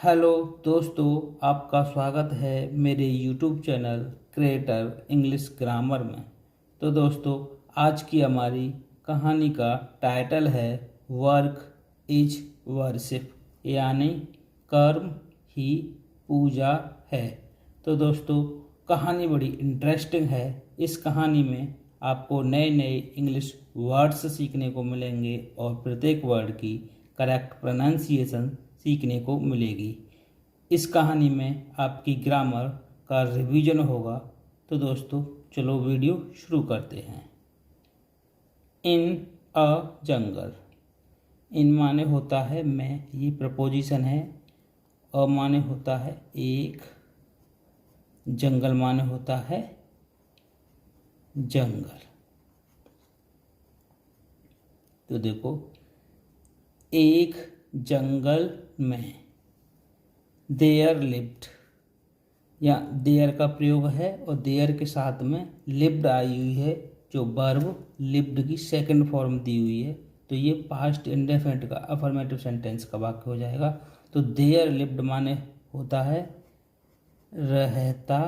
Hello दोस्तों, आपका स्वागत है मेरे YouTube channel creator English grammar में। तो दोस्तों, आज की हमारी कहानी का टाइटल है वर्क इज वर्शिप, यानी कर्म ही पूजा है। तो दोस्तों, कहानी बड़ी इंटरेस्टिंग है। इस कहानी में आपको नए नए इंग्लिश वर्ड्स सीखने को मिलेंगे और प्रत्येक वर्ड की करेक्ट प्रोनाउंसिएशन सीखने को मिलेगी। इस कहानी में आपकी ग्रामर का रिवीजन होगा। तो दोस्तों, चलो वीडियो शुरू करते हैं। इन अ जंगल। इन माने होता है मैं, ये प्रपोजिशन है। अ माने होता है एक, जंगल माने होता है जंगल। तो देखो, एक जंगल में देयर लिव्ड, या देयर का प्रयोग है और देयर के साथ में लिव्ड आई हुई है, जो वर्ब लिव्ड की सेकंड फॉर्म दी हुई है। तो ये पास्ट इंडेफिनिट का अफर्मेटिव सेंटेंस का वाक्य हो जाएगा। तो देयर लिव्ड माने होता है रहता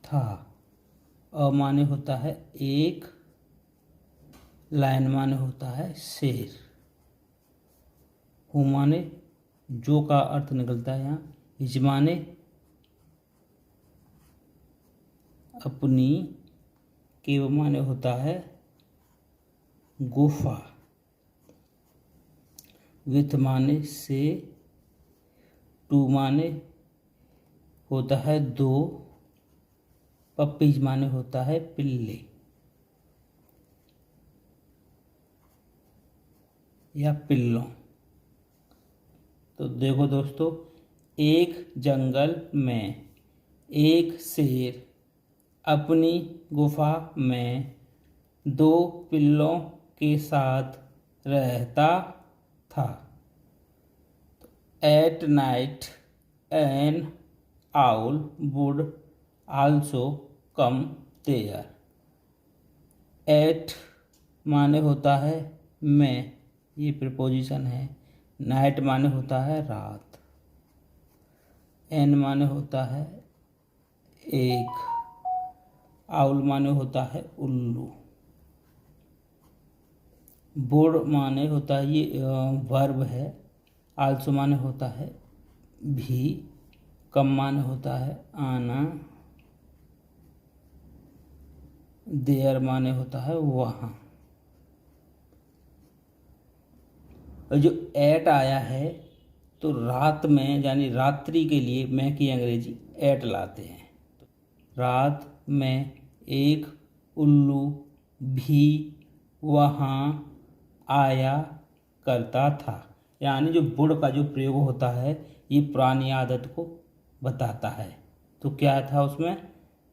था। अ माने होता है एक, लायन माने होता है शेर, हु माने जो का अर्थ निकलता है यहाँ, हिज माने अपनी, केव माने होता है गुफा, विथ माने से, टू माने होता है दो, पपीज माने होता है पिल्ले या पिल्लों। तो देखो दोस्तों, एक जंगल में एक शेर अपनी गुफा में दो पिल्लों के साथ रहता था। At night an owl would also come there. At माने होता है मैं, ये प्रिपोजिशन है। नाइट माने होता है रात। एन माने होता है एक। आउल माने होता है उल्लू। वुड माने होता है, ये वर्ब है। आल्सो माने होता है भी। कम माने होता है आना। देयर माने होता है वहाँ। और जो एट आया है, तो रात में यानी रात्रि के लिए मैं की अंग्रेजी एट लाते हैं। रात में एक उल्लू भी वहाँ आया करता था। यानी जो बुढ़ का जो प्रयोग होता है, ये पुरानी आदत को बताता है। तो क्या था उसमें?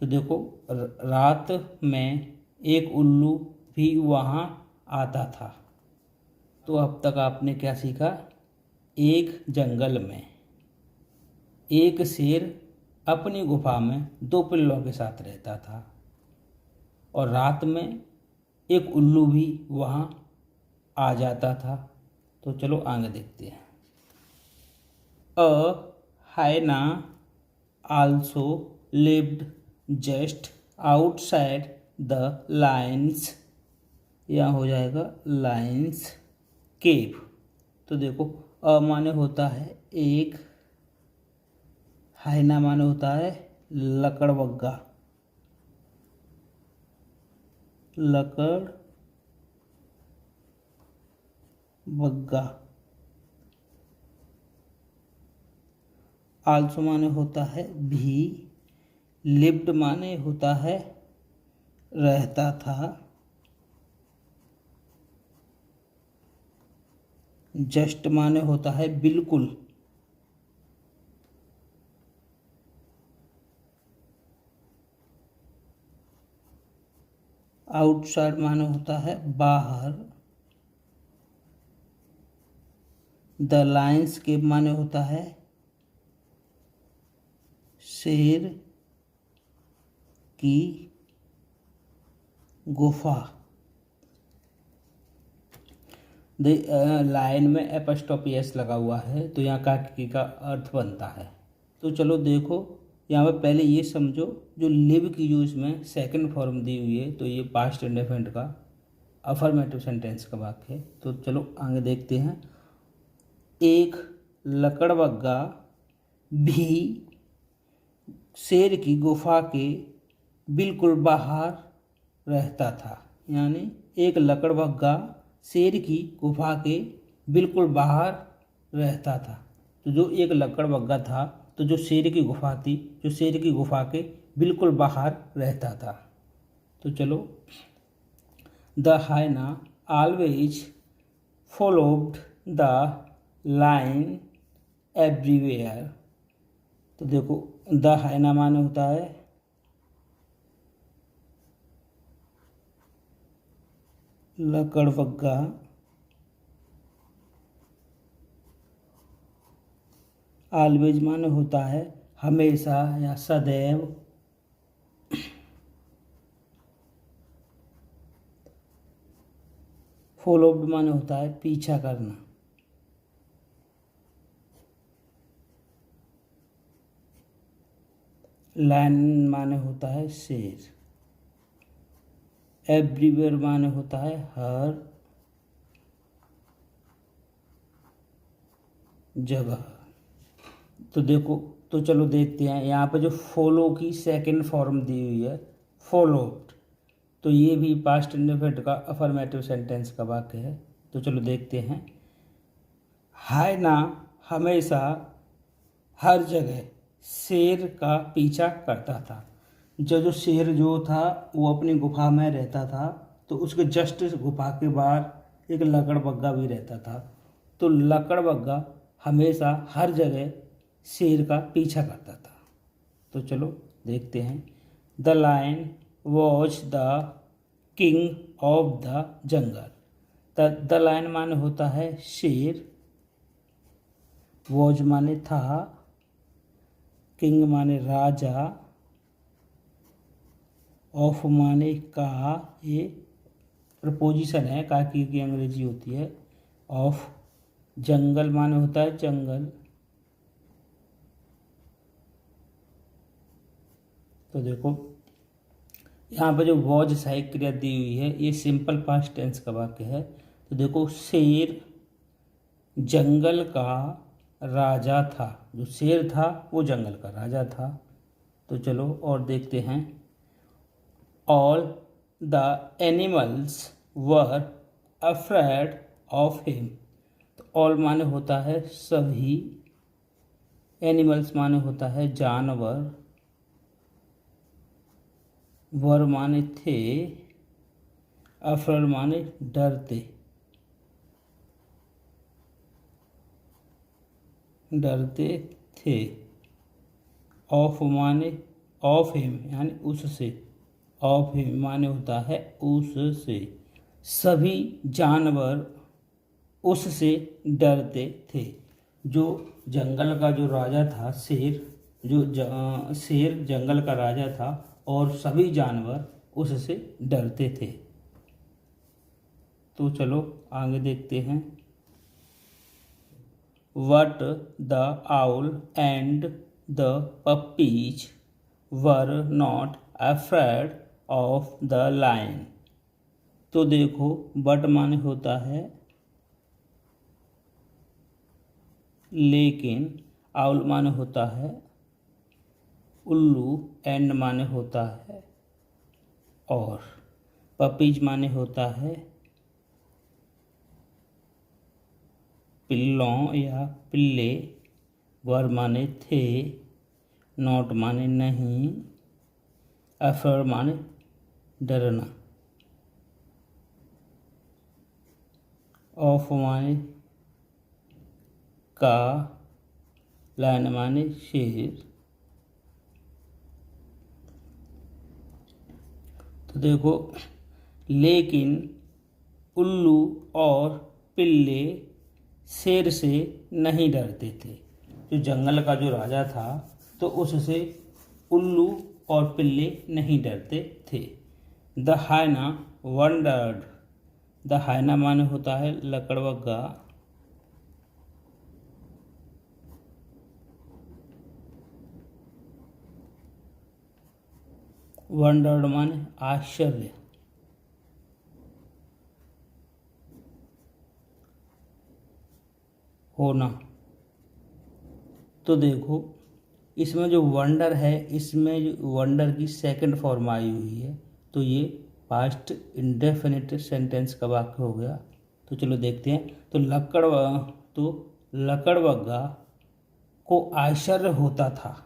तो देखो, रात में एक उल्लू भी वहाँ आता था। तो अब तक आपने क्या सीखा? एक जंगल में एक शेर अपनी गुफा में दो पिल्लों के साथ रहता था और रात में एक उल्लू भी वहाँ आ जाता था। तो चलो आगे देखते हैं। A hyena also lived just outside the lines, यहाँ हो जाएगा लाइन्स केव। तो देखो, अ माने होता है एक, हाइना माने होता है लकड़बग्गा, लकड़बग्गा। आल्सो माने होता है भी। लिव्ड माने होता है रहता था। जस्ट माने होता है बिल्कुल। आउटसाइड माने होता है बाहर। द लायंस केव माने होता है शेर की गुफा। लाइन में एपस्ट्रॉफी एस लगा हुआ है तो यहाँ काकी का अर्थ बनता है। तो चलो देखो, यहाँ पे पहले ये समझो जो लिव की जो इसमें सेकंड फॉर्म दी हुई है तो ये पास्ट इंडेफिनिट का अफर्मेटिव सेंटेंस का वाक्य है। तो चलो आगे देखते हैं। एक लकड़बग्गा भी शेर की गुफा के बिल्कुल बाहर रहता था। यानी एक लकड़बग्गा शेर की गुफा के बिल्कुल बाहर रहता था। तो जो एक लकड़बग्गा था तो जो शेर की गुफा थी, जो शेर की गुफा के बिल्कुल बाहर रहता था। तो चलो, the hyena always followed the line everywhere. तो देखो, द हाइना माने होता है लकड़बग्गा, ऑलवेज माने होता है हमेशा या सदैव, फॉलोड माने होता है पीछा करना, लाइन माने होता है शेर, एवरीवेयर माने होता है हर जगह। तो देखो, तो चलो देखते हैं यहाँ पे जो फॉलो की सेकंड फॉर्म दी हुई है फॉलोड, तो ये भी पास्ट इंडेफिनिट का अफर्मेटिव सेंटेंस का वाक्य है। तो चलो देखते हैं। हाइना हमेशा हर जगह शेर का पीछा करता था। जो शेर जो था वो अपनी गुफा में रहता था, तो उसके जस्ट गुफा के बाहर एक लकड़बग्गा भी रहता था। तो लकड़बग्गा हमेशा हर जगह शेर का पीछा करता था। तो चलो देखते हैं। The lion was the king of the jungle. The lion माने होता है शेर, वॉज माने था, किंग माने राजा, ऑफ माने का, ये प्रपोजिशन है, का की अंग्रेजी होती है ऑफ। जंगल माने होता है जंगल। तो देखो, यहाँ पर जो वॉज सहायक क्रिया दी हुई है ये सिंपल पास्ट टेंस का वाक्य है। तो देखो, शेर जंगल का राजा था। जो शेर था वो जंगल का राजा था। तो चलो और देखते हैं। All the animals were afraid of him. तो ऑल माने होता है सभी, एनिमल्स माने होता है जानवर, वर माने थे, अफ्रेड माने डरते, डरते थे। ऑफ माने ऑफ हिम यानी उससे, ऑफ हिम माने होता है उससे। सभी जानवर उससे डरते थे। जो जंगल का जो राजा था शेर, शेर जंगल का राजा था और सभी जानवर उससे डरते थे। तो चलो आगे देखते हैं। What the owl and the puppies were not afraid of the lion। तो देखो, बट माने होता है लेकिन, आउल माने होता है उल्लू, एंड माने होता है और, पपीज माने होता है पिल्लों या पिल्ले, वर माने थे, नॉट माने नहीं, अफर माने डरना, ऑफ माने का, लाइन माने शेर। तो देखो, लेकिन उल्लू और पिल्ले शेर से नहीं डरते थे। जो जंगल का जो राजा था तो उससे उल्लू और पिल्ले नहीं डरते थे। द हाइना वंडर्ड द हाइना माने होता है लकड़बग्गा। वंडर्ड माने आश्चर्य। होना। तो देखो इसमें जो वंडर है, इसमें जो वंडर की सेकंड फॉर्म आई हुई है, तो ये पास्ट इंडेफिनिट सेंटेंस का वाक्य हो गया। तो चलो देखते हैं। तो लकड़बग्गा को आश्चर्य होता था।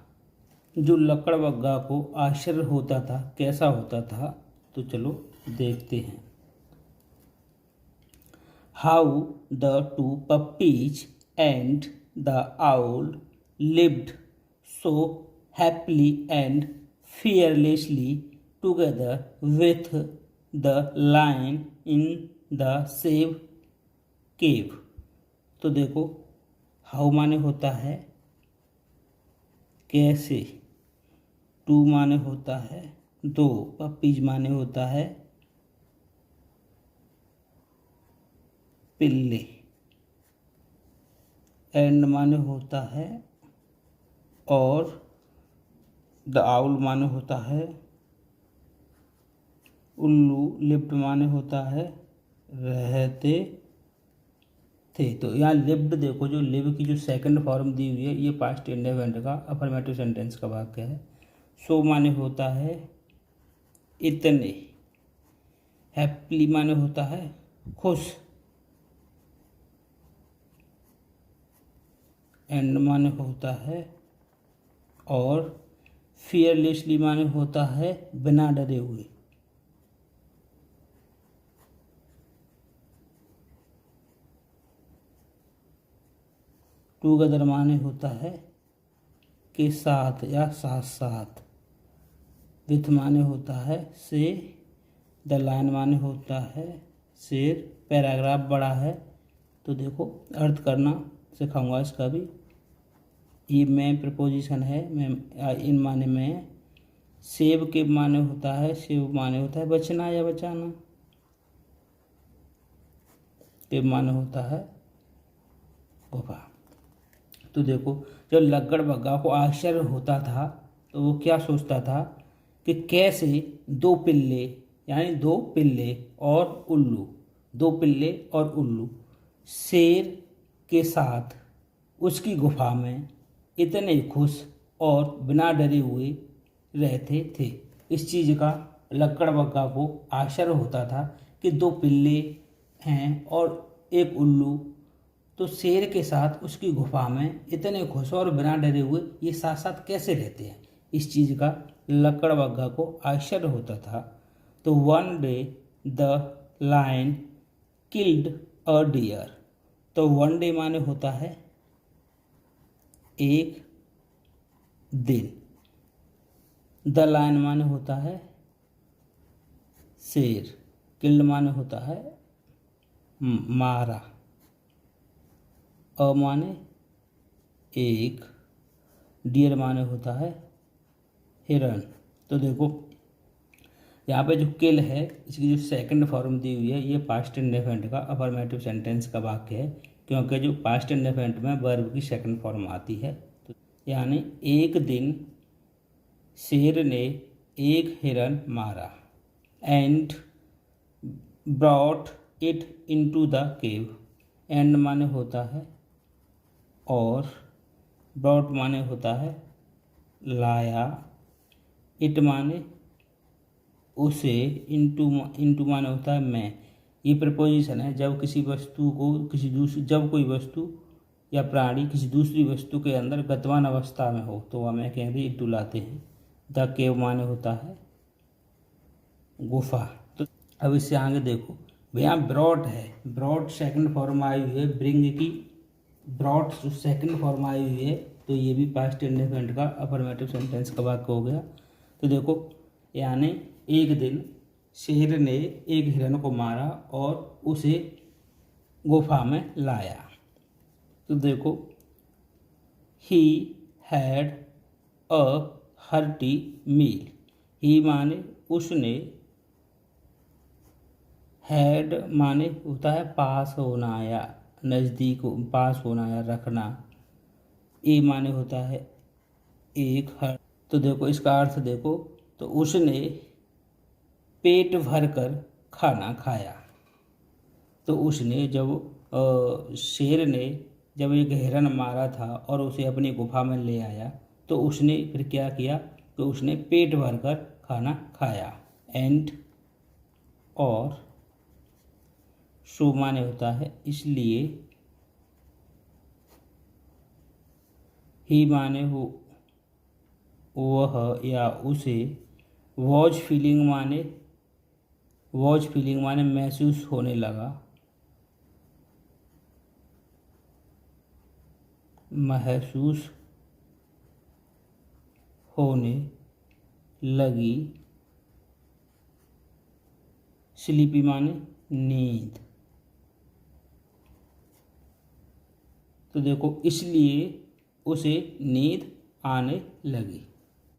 जो लकड़बग्गा को आश्चर्य होता था, कैसा होता था, तो चलो देखते हैं। How the two puppies and the owl lived so happily and fearlessly together with the lion in the same cave। तो देखो हाउ माने होता है कैसे, टू माने होता है दो, पपीज माने होता है पिल्ले, एंड माने होता है और, द आउल माने होता है उल्लू, लिव्ड माने होता है रहते थे। तो यहाँ लिव्ड देखो, जो लिव की जो सेकंड फॉर्म दी हुई है, ये पास्ट इंडेफिनिट का अफर्मेटिव सेंटेंस का वाक्य है। सो माने होता है इतने, हैप्पीली माने होता है खुश, एंड माने होता है और, फियरलेसली माने होता है बिना डरे हुए। टूगेदर माने होता है के साथ या साथ साथ। विथ माने होता है से। द लायन माने होता है शेर। पैराग्राफ बड़ा है, तो देखो अर्थ करना सिखाऊंगा इसका भी। ये में प्रपोजिशन है, मैं इन माने में। सेव के माने होता है, सेव माने होता है बचना या बचाना। के माने होता है गुफा। तो देखो जब लकड़बग्गा को आश्चर्य होता था, तो वो क्या सोचता था कि कैसे दो पिल्ले, यानी दो पिल्ले और उल्लू, दो पिल्ले और उल्लू शेर के साथ उसकी गुफा में इतने खुश और बिना डरे हुए रहते थे। इस चीज़ का लकड़बग्गा को आश्चर्य होता था कि दो पिल्ले हैं और एक उल्लू, तो शेर के साथ उसकी गुफा में इतने खुश और बिना डरे हुए ये साथ साथ कैसे रहते हैं। इस चीज़ का लकड़बग्गा को आश्चर्य होता था। तो one day the lion killed a deer. तो वन डे माने होता है एक दिन। द लायन माने होता है शेर। किल्ड माने होता है मारा। अ माने एक। डियर माने होता है हिरन। तो देखो यहाँ पे जो किल है, इसकी जो सेकंड फॉर्म दी हुई है, ये पास्ट इंडेफिनिट का अफर्मेटिव सेंटेंस का वाक्य है, क्योंकि जो पास्ट इंडेफिनिट में वर्ब की सेकंड फॉर्म आती है। तो यानी एक दिन शेर ने एक हिरन मारा। And brought it into the cave. And माने होता है और, ब्रॉट माने होता है लाया, इट माने उसे, इंटू माने होता है मैं। ये प्रपोजिशन है जब किसी वस्तु को जब कोई वस्तु या प्राणी किसी दूसरी वस्तु के अंदर गतिमान अवस्था में हो, तो हमें कहेंगे इंटू लाते हैं। द केव माने होता है गुफा। तो अब इससे आगे देखो भैया, ब्रॉट है, ब्रॉट सेकंड फॉर्म आई हुई है, ब्रिंग की ब्रॉट जो सेकंड फॉर्म आई हुई है, तो ये भी पास्ट इंडेफिनिट का अफर्मेटिव सेंटेंस का वाक्य हो गया। तो देखो यानी एक दिन शेर ने एक हिरन को मारा और उसे गुफा में लाया। तो देखो ही हैड अ हर्टी मील। ही माने उसने, हैड माने होता है पास होना या नज़दीक पास होना या रखना। ए माने होता है एक हर। तो देखो इसका अर्थ देखो, तो उसने पेट भर कर खाना खाया। तो उसने जब शेर ने जब एक हिरन मारा था और उसे अपनी गुफा में ले आया, तो उसने फिर क्या किया कि उसने पेट भर कर खाना खाया। एंड और सो माने होता है इसलिए। ही माने हो वह या उसे। वॉज फीलिंग माने महसूस होने लगा। महसूस होने लगी। स्लीपी माने नींद। तो देखो इसलिए उसे नींद आने लगी।